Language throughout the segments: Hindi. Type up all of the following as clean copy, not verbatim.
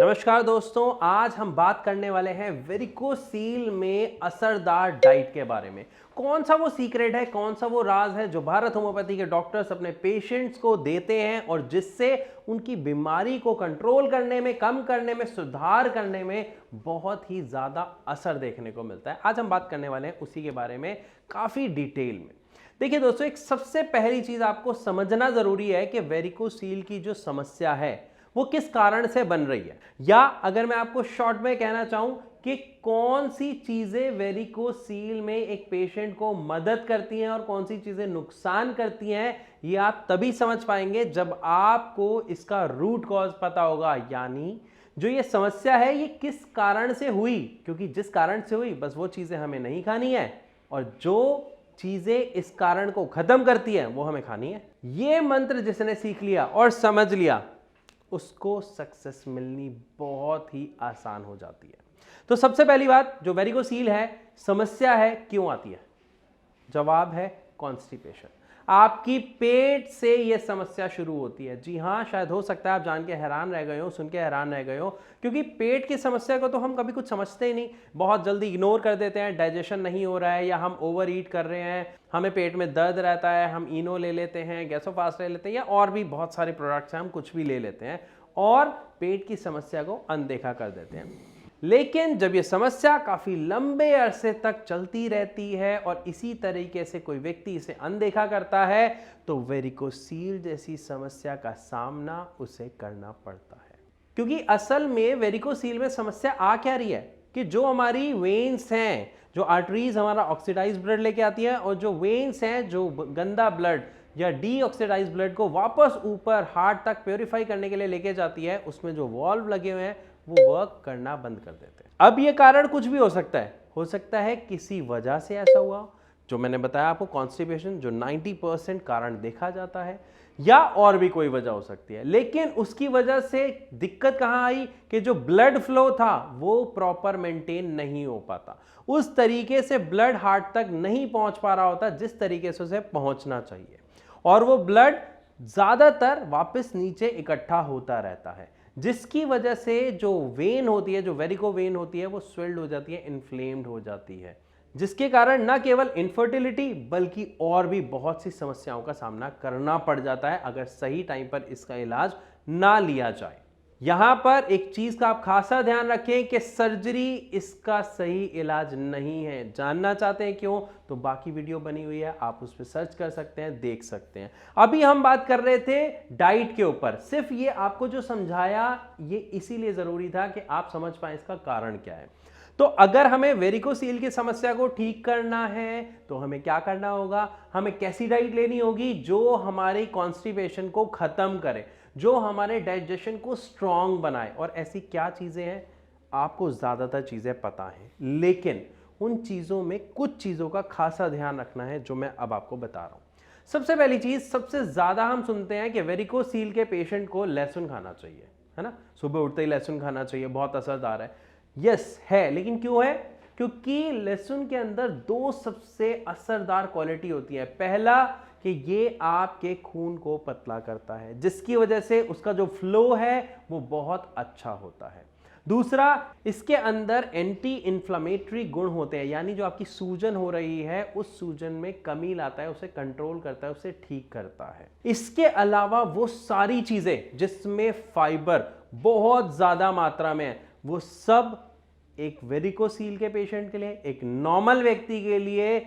नमस्कार दोस्तों, आज हम बात करने वाले हैं वेरिकोसील में असरदार डाइट के बारे में। कौन सा वो सीक्रेट है, कौन सा वो राज है जो भारत होम्योपैथी के डॉक्टर्स अपने पेशेंट्स को देते हैं और जिससे उनकी बीमारी को कंट्रोल करने में, कम करने में, सुधार करने में बहुत ही ज़्यादा असर देखने को मिलता है। आज हम बात करने वाले हैं उसी के बारे में काफ़ी डिटेल में। देखिए दोस्तों, एक सबसे पहली चीज़ आपको समझना ज़रूरी है कि वेरिकोसील की जो समस्या है वो किस कारण से बन रही है, या अगर मैं आपको शॉर्ट में कहना चाहूं कि कौन सी चीजें वेरिकोसील में एक पेशेंट को मदद करती हैं और कौन सी चीजें नुकसान करती हैं, ये आप तभी समझ पाएंगे जब आपको इसका रूट कॉज पता होगा। यानी जो ये समस्या है ये किस कारण से हुई, क्योंकि जिस कारण से हुई बस वो चीजें हमें नहीं खानी है और जो चीजें इस कारण को खत्म करती है वो हमें खानी है। ये मंत्र जिसने सीख लिया और समझ लिया उसको सक्सेस मिलनी बहुत ही आसान हो जाती है। तो सबसे पहली बात, जो वेरिकोसील है, समस्या है क्यों आती है? जवाब है कॉन्स्टिपेशन। आपकी पेट से यह समस्या शुरू होती है। जी हां, शायद हो सकता है आप जान के हैरान रह गए हो, सुन के हैरान रह गए हो, क्योंकि पेट की समस्या को तो हम कभी कुछ समझते ही नहीं, बहुत जल्दी इग्नोर कर देते हैं। डाइजेशन नहीं हो रहा है या हम ओवर ईट कर रहे हैं, हमें पेट में दर्द रहता है, हम इनो ले लेते हैं, गैसोफास्ट ले लेते हैं, या और भी बहुत सारे प्रोडक्ट्स हैं, हम कुछ भी ले लेते हैं और पेट की समस्या को अनदेखा कर देते हैं। लेकिन जब ये समस्या काफी लंबे अरसे तक चलती रहती है और इसी तरीके से कोई व्यक्ति इसे अनदेखा करता है तो वेरिकोसील जैसी समस्या का सामना उसे करना पड़ता है। क्योंकि असल में वेरिकोसील में समस्या आ क्या रही है कि जो हमारी वेन्स हैं, जो आर्टरीज हमारा ऑक्सीडाइज ब्लड लेके आती है, और जो वेन्स हैं जो गंदा ब्लड या डीऑक्सीडाइज ब्लड को वापस ऊपर हार्ट तक प्योरीफाई करने के लिए लेके जाती है, उसमें जो वॉल्व लगे हुए हैं वो वर्क करना बंद कर देते हैं। अब ये कारण कुछ भी हो सकता है किसी वजह से ऐसा हुआ, जो मैंने बताया आपको कॉन्स्टिपेशन, जो 90% कारण देखा जाता है, या और भी कोई वजह हो सकती है। लेकिन उसकी वजह से दिक्कत कहां आई कि जो ब्लड फ्लो था वो प्रॉपर मेंटेन नहीं हो पाता, उस तरीके से ब्लड हार्ट तक नहीं पहुंच पा रहा होता जिस तरीके से उसे पहुंचना चाहिए, और वो ब्लड ज्यादातर वापस नीचे इकट्ठा होता रहता है, जिसकी वजह से जो वेन होती है, जो वेरिको वेन होती है, वो स्वेल्ड हो जाती है, इन्फ्लेम्ड हो जाती है, जिसके कारण न केवल इनफर्टिलिटी बल्कि और भी बहुत सी समस्याओं का सामना करना पड़ जाता है अगर सही टाइम पर इसका इलाज ना लिया जाए। यहां पर एक चीज का आप खासा ध्यान रखें कि सर्जरी इसका सही इलाज नहीं है। जानना चाहते हैं क्यों? तो बाकी वीडियो बनी हुई है, आप उस पर सर्च कर सकते हैं, देख सकते हैं। अभी हम बात कर रहे थे डाइट के ऊपर। सिर्फ ये आपको जो समझाया ये इसीलिए जरूरी था कि आप समझ पाए इसका कारण क्या है। तो अगर हमें वेरिकोसील की समस्या को ठीक करना है तो हमें क्या करना होगा? हमें कैसी डाइट लेनी होगी जो हमारी कॉन्स्टिपेशन को खत्म करे, जो हमारे डाइजेशन को स्ट्रांग बनाए। और ऐसी क्या चीजें हैं? आपको ज्यादातर चीजें पता हैं, लेकिन उन चीजों में कुछ चीजों का खासा ध्यान रखना है जो मैं अब आपको बता रहा हूं। सबसे पहली चीज, सबसे ज्यादा हम सुनते हैं कि वेरिकोसील के पेशेंट को लहसुन खाना चाहिए, है ना? सुबह उठते ही लहसुन खाना चाहिए, बहुत असरदार है। यस है, लेकिन क्यों है? क्योंकि लहसुन के अंदर दो सबसे असरदार क्वालिटी होती है। पहला कि ये आपके खून को पतला करता है, जिसकी वजह से उसका जो फ्लो है वो बहुत अच्छा होता है। दूसरा, इसके अंदर एंटी इन्फ्लामेटरी गुण होते हैं, यानी जो आपकी सूजन हो रही है उस सूजन में कमी लाता है, उसे कंट्रोल करता है, उसे ठीक करता है। इसके अलावा वो सारी चीजें जिसमें फाइबर बहुत ज्यादा मात्रा में है, वो सब एक वेरिकोसील के पेशेंट के लिए, एक नॉर्मल व्यक्ति के लिए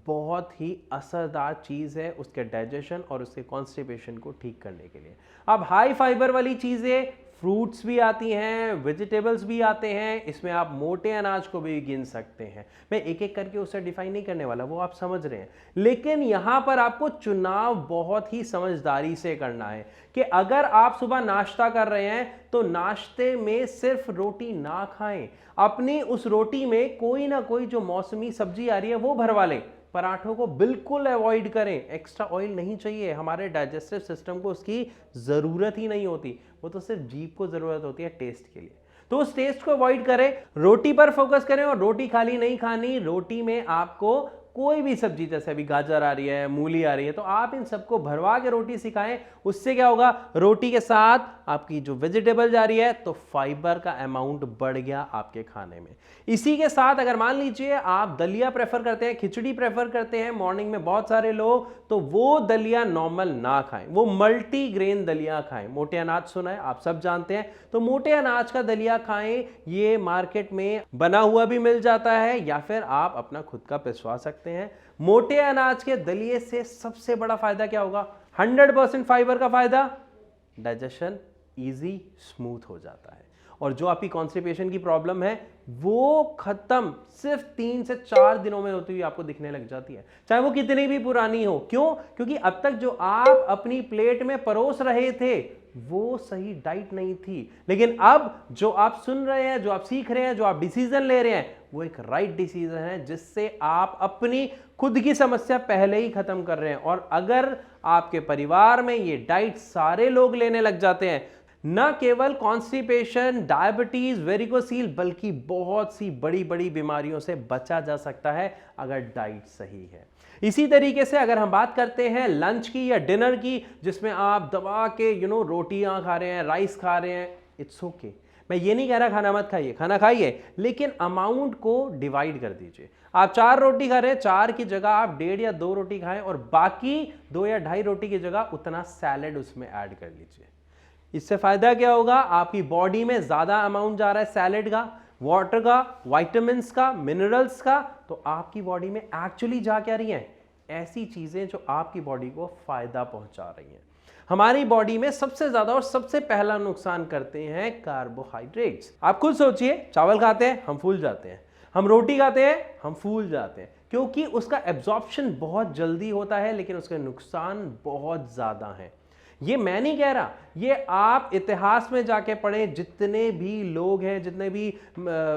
बहुत ही असरदार चीज है उसके डाइजेशन और उसके कॉन्स्टिपेशन को ठीक करने के लिए। अब हाई फाइबर वाली चीजें, फ्रूट्स भी आती हैं, वेजिटेबल्स भी आते हैं, इसमें आप मोटे अनाज को भी गिन सकते हैं। मैं एक एक करके उसे डिफाइन नहीं करने वाला, वो आप समझ रहे हैं। लेकिन यहां पर आपको चुनाव बहुत ही समझदारी से करना है कि अगर आप सुबह नाश्ता कर रहे हैं तो नाश्ते में सिर्फ रोटी ना खाएं, अपनी उस रोटी में कोई ना कोई जो मौसमी सब्जी आ रही है वो भरवा लें। पराठों को बिल्कुल अवॉइड करें, एक्स्ट्रा ऑयल नहीं चाहिए, हमारे डाइजेस्टिव सिस्टम को उसकी जरूरत ही नहीं होती, वो तो सिर्फ जीभ को जरूरत होती है टेस्ट के लिए। तो उस टेस्ट को अवॉइड करें, रोटी पर फोकस करें, और रोटी खाली नहीं खानी, रोटी में आपको कोई भी सब्जी, जैसे अभी गाजर आ रही है, मूली आ रही है, तो आप इन सबको भरवा के रोटी सिखाएं। उससे क्या होगा? रोटी के साथ आपकी जो वेजिटेबल जा रही है, तो फाइबर का अमाउंट बढ़ गया आपके खाने में। इसी के साथ अगर मान लीजिए आप दलिया प्रेफर करते हैं, खिचड़ी प्रेफर करते हैं मॉर्निंग में बहुत सारे लोग, तो वो दलिया नॉर्मल ना खाएं, वो मल्टीग्रेन दलिया खाएं। मोटे अनाज सुना है, आप सब जानते हैं, तो मोटे अनाज का दलिया खाएं। ये मार्केट में बना हुआ भी मिल जाता है या फिर आप अपना खुद का पिसवा सकते हैं। मोटे अनाज के दलिए से सबसे बड़ा फायदा क्या होगा? 100% फाइबर का फायदा, डाइजेशन इजी स्मूथ हो जाता है, और जो आपकी कॉन्स्टिपेशन की प्रॉब्लम है वो खत्म सिर्फ 3 से 4 दिनों में होती हुई आपको दिखने लग जाती है, चाहे वो कितनी भी पुरानी हो। क्यों? क्योंकि अब तक जो आप अपनी प्लेट में परोस रहे थे वो सही डाइट नहीं थी, लेकिन अब जो आप सुन रहे हैं, जो आप सीख रहे हैं, जो आप डिसीजन ले रहे हैं, वो एक राइट डिसीजन है जिससे आप अपनी खुद की समस्या पहले ही खत्म कर रहे हैं। और अगर आपके परिवार में ये डाइट सारे लोग लेने लग जाते हैं, न केवल कॉन्स्टिपेशन, डायबिटीज, वेरिकोसील, बल्कि बहुत सी बड़ी बड़ी बीमारियों से बचा जा सकता है अगर डाइट सही है। इसी तरीके से अगर हम बात करते हैं लंच की या डिनर की, जिसमें आप दबा के रोटियां खा रहे हैं, राइस खा रहे हैं, इट्स ओके। मैं ये नहीं कह रहा खाना मत खाइए, खाना खाइए, लेकिन अमाउंट को डिवाइड कर दीजिए। आप 4 रोटी खा रहे हैं, 4 की जगह आप 1.5 या 2 रोटी खाएं, और बाकी 2 या 2.5 रोटी की जगह उतना सैलेड उसमें ऐड कर लीजिए। इससे फायदा क्या होगा? आपकी बॉडी में ज्यादा अमाउंट जा रहा है सैलेड का, वाटर का, विटामिन्स का, मिनरल्स का, तो आपकी बॉडी में एक्चुअली जा क्या रही हैं? ऐसी चीजें जो आपकी बॉडी को फायदा पहुंचा रही हैं। हमारी बॉडी में सबसे ज्यादा और सबसे पहला नुकसान करते हैं कार्बोहाइड्रेट्स। आप खुद सोचिए, चावल खाते हैं हम फूल जाते हैं, हम रोटी खाते हैं हम फूल जाते हैं, क्योंकि उसका एब्जॉर्प्शन बहुत जल्दी होता है, लेकिन उसके नुकसान बहुत ज्यादा हैं। ये मैं नहीं कह रहा, ये आप इतिहास में जाके पढ़ें, जितने भी लोग हैं, जितने भी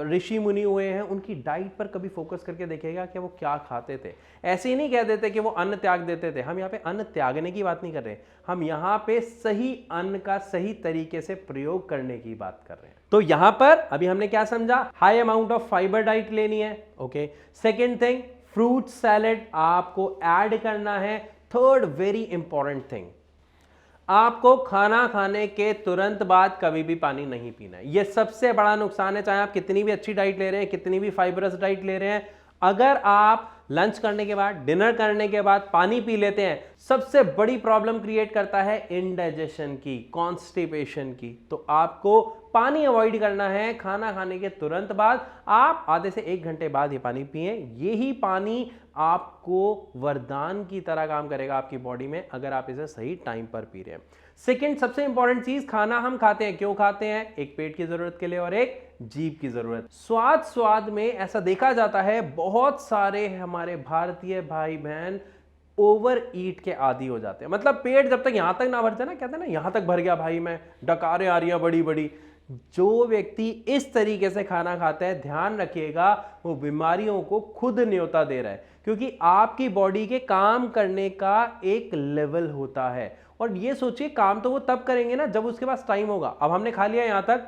ऋषि मुनि हुए हैं, उनकी डाइट पर कभी फोकस करके देखेगा कि वो क्या खाते थे। ऐसे ही नहीं कह देते कि वो अन्न त्याग देते थे। हम यहाँ पे अन्न त्यागने की बात नहीं कर रहे, हम यहाँ पे सही अन्न का सही तरीके से प्रयोग करने की बात कर रहे हैं। तो यहाँ पर अभी हमने क्या समझा? High amount of fibre diet लेनी है, okay. Second thing, fruit salad आपको ऐड करना है। थर्ड वेरी इंपॉर्टेंट थिंग, आपको खाना खाने के तुरंत बाद कभी भी पानी नहीं पीना है। यह सबसे बड़ा नुकसान है, चाहे आप कितनी भी अच्छी डाइट ले रहे हैं, कितनी भी फाइबरस डाइट ले रहे हैं, अगर आप लंच करने के बाद, डिनर करने के बाद पानी पी लेते हैं, सबसे बड़ी प्रॉब्लम क्रिएट करता है इनडाइजेशन की, कॉन्स्टिपेशन की। तो आपको पानी अवॉइड करना है। खाना खाने के तुरंत बाद आप आधे से 1 घंटे बाद ये पानी पिएं। यही पानी आपको वरदान की तरह काम करेगा आपकी बॉडी में, अगर आप इसे सही टाइम पर पी रहे हैं। सेकंड सबसे इंपॉर्टेंट चीज, खाना हम खाते हैं, क्यों खाते हैं? एक पेट की जरूरत के लिए और एक जीभ की जरूरत। स्वाद में ऐसा देखा जाता है, बहुत सारे हमारे भारतीय भाई बहन ओवर ईट के आदी हो जाते हैं। मतलब पेट जब तक यहां तक ना भर जाए ना, कहते हैं ना यहां तक भर गया भाई, मैं डकारें आ रही हैं बड़ी बड़ी। जो व्यक्ति इस तरीके से खाना खाता है, ध्यान रखिएगा, वो बीमारियों को खुद न्योता दे रहा है, क्योंकि आपकी बॉडी के काम करने का एक लेवल होता है। और ये सोचिए, काम तो वो तब करेंगे ना जब उसके पास टाइम होगा। अब हमने खा लिया, यहां तक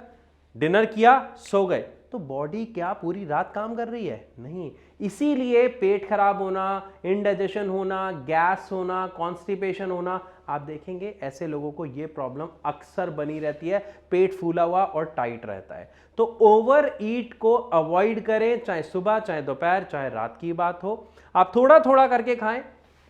डिनर किया, सो गए, तो बॉडी क्या पूरी रात काम कर रही है? नहीं। इसीलिए पेट खराब होना, इंडाइजेशन होना, गैस होना, कॉन्स्टिपेशन होना, आप देखेंगे ऐसे लोगों को ये प्रॉब्लम अक्सर बनी रहती है, पेट फूला हुआ और टाइट रहता है। तो ओवर ईट को अवॉइड करें, चाहे सुबह, चाहे दोपहर, चाहे रात की बात हो। आप थोड़ा थोड़ा करके खाएं।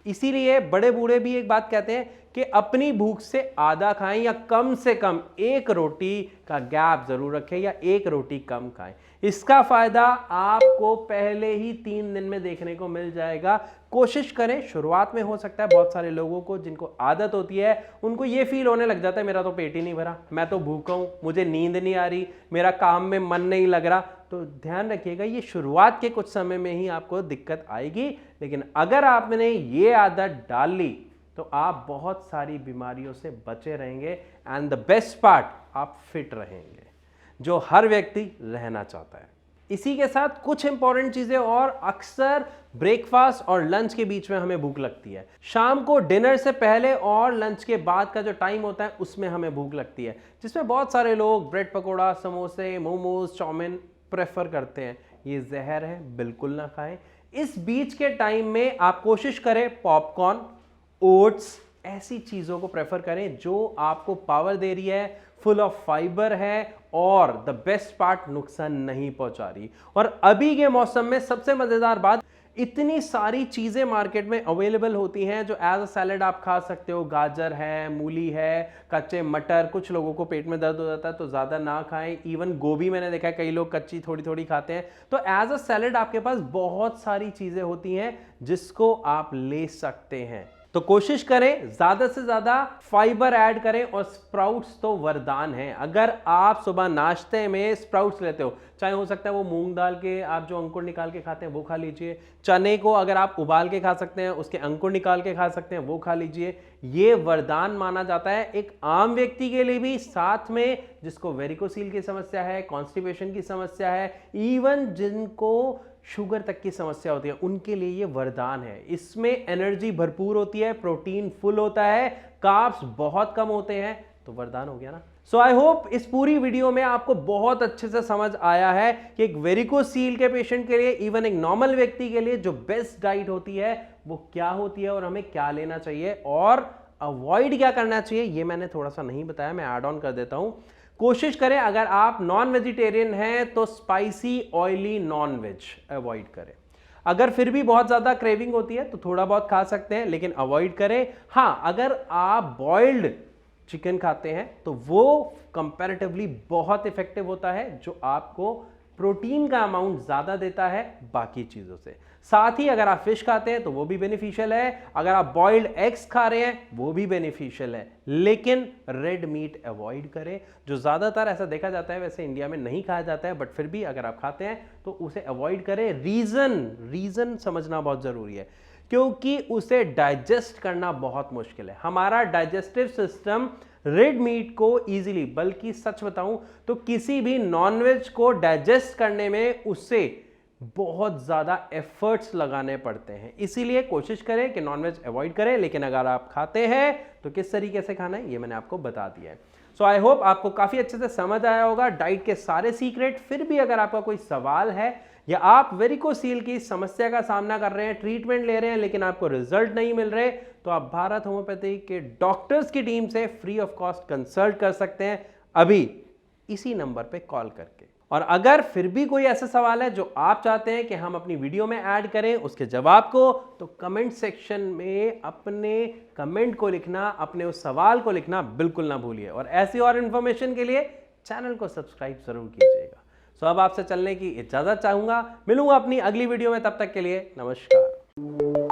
इसीलिए बड़े बूढ़े भी एक बात कहते हैं कि अपनी भूख से आधा खाएं, या कम से कम 1 रोटी का गैप जरूर रखें, या 1 रोटी कम खाएं। इसका फायदा आपको पहले ही 3 दिन में देखने को मिल जाएगा। कोशिश करें, शुरुआत में हो सकता है बहुत सारे लोगों को जिनको आदत होती है, उनको ये फील होने लग जाता है मेरा तो पेट ही नहीं भरा, मैं तो भूखा हूं, मुझे नींद नहीं आ रही, मेरा काम में मन नहीं लग रहा। तो ध्यान रखिएगा, ये शुरुआत के कुछ समय में ही आपको दिक्कत आएगी, लेकिन अगर आपने ये आदत डाल ली तो आप बहुत सारी बीमारियों से बचे रहेंगे। एंड द बेस्ट पार्ट, आप फिट रहेंगे, जो हर व्यक्ति रहना चाहता है। इसी के साथ कुछ इंपॉर्टेंट चीजें और, अक्सर ब्रेकफास्ट और लंच के बीच में हमें भूख लगती है। शाम को डिनर से पहले और लंच के बाद का जो टाइम होता है उसमें हमें भूख लगती है, जिसमें बहुत सारे लोग ब्रेड पकौड़ा, समोसे, मोमोज, चाउमीन प्रेफर करते हैं। ये जहर है, बिल्कुल ना खाएं। इस बीच के टाइम में आप कोशिश करें पॉपकॉर्न, ओट्स, ऐसी चीजों को प्रेफर करें जो आपको पावर दे रही है, फुल ऑफ फाइबर है और द बेस्ट पार्ट, नुकसान नहीं पहुंचा रही। और अभी के मौसम में सबसे मजेदार बात, इतनी सारी चीजें मार्केट में अवेलेबल होती हैं जो एज अ सैलेड आप खा सकते हो। गाजर है, मूली है, कच्चे मटर, कुछ लोगों को पेट में दर्द हो जाता है तो ज्यादा ना खाएं। इवन गोभी मैंने देखा है कई लोग कच्ची थोड़ी थोड़ी खाते हैं। तो एज अ सैलेड आपके पास बहुत सारी चीजें होती हैं जिसको आप ले सकते हैं। तो कोशिश करें ज्यादा से ज्यादा फाइबर ऐड करें। और स्प्राउट्स तो वरदान है। अगर आप सुबह नाश्ते में स्प्राउट्स लेते हो, चाहे हो सकता है वो मूंग दाल के आप जो अंकुर निकाल के खाते हैं वो खा लीजिए, चने को अगर आप उबाल के खा सकते हैं, उसके अंकुर निकाल के खा सकते हैं वो खा लीजिए। ये वरदान माना जाता है एक आम व्यक्ति के लिए भी, साथ में जिसको वेरिकोसील की समस्या है, कॉन्स्टिपेशन की समस्या है, इवन जिनको शुगर तक की समस्या होती है उनके लिए ये वरदान है। इसमें एनर्जी भरपूर होती है, प्रोटीन फुल होता है, कार्ब्स बहुत कम होते हैं, तो वरदान हो गया ना। सो आई होप इस पूरी वीडियो में आपको बहुत अच्छे से समझ आया है कि एक वेरिकोसील के पेशेंट के लिए, इवन एक नॉर्मल व्यक्ति के लिए जो बेस्ट डाइट होती है वो क्या होती है और हमें क्या लेना चाहिए और अवॉइड क्या करना चाहिए। ये मैंने थोड़ा सा नहीं बताया, मैं ऐड ऑन कर देता हूं। कोशिश करें अगर आप नॉन वेजिटेरियन हैं तो spicy oily non veg avoid करें। अगर फिर भी बहुत ज्यादा क्रेविंग होती है तो थोड़ा बहुत खा सकते हैं, लेकिन अवॉइड करें। हां, अगर आप बॉइल्ड चिकन खाते हैं तो वो कंपैरेटिवली बहुत इफेक्टिव होता है, जो आपको प्रोटीन का अमाउंट ज्यादा देता है बाकी चीजों से। साथ ही अगर आप फिश खाते हैं तो वो भी बेनिफिशियल है, अगर आप बॉइल्ड एग्स खा रहे हैं वो भी बेनिफिशियल है, लेकिन रेड मीट अवॉइड करें, जो ज्यादातर ऐसा देखा जाता है। वैसे इंडिया में नहीं खाया जाता है, बट फिर भी अगर आप खाते हैं तो उसे अवॉइड करें। रीजन समझना बहुत जरूरी है, क्योंकि उसे डाइजेस्ट करना बहुत मुश्किल है। हमारा डाइजेस्टिव सिस्टम रेड मीट को इजीली, बल्कि सच बताऊं तो किसी भी नॉनवेज को डाइजेस्ट करने में उससे बहुत ज्यादा एफर्ट्स लगाने पड़ते हैं। इसीलिए कोशिश करें कि नॉनवेज अवॉइड करें, लेकिन अगर आप खाते हैं तो किस तरीके से खाना है ये मैंने आपको बता दिया है। सो आई होप आपको काफी अच्छे से समझ आया होगा डाइट के सारे सीक्रेट। फिर भी अगर आपका कोई सवाल है या आप वेरिकोसील की समस्या का सामना कर रहे हैं, ट्रीटमेंट ले रहे हैं लेकिन आपको रिजल्ट नहीं मिल रहे, तो आप भारत होम्योपैथी के डॉक्टर्स की टीम से फ्री ऑफ कॉस्ट कंसल्ट कर सकते हैं अभी इसी नंबर पे कॉल करके। और अगर फिर भी कोई ऐसा सवाल है जो आप चाहते हैं कि हम अपनी वीडियो में ऐड करें उसके जवाब को, तो कमेंट सेक्शन में अपने कमेंट को लिखना, अपने उस सवाल को लिखना बिल्कुल ना भूलिए। और ऐसी और इंफॉर्मेशन के लिए चैनल को सब्सक्राइब जरूर कीजिएगा। सो अब आपसे चलने की इजाजत चाहूंगा, मिलूंगा अपनी अगली वीडियो में, तब तक के लिए नमस्कार।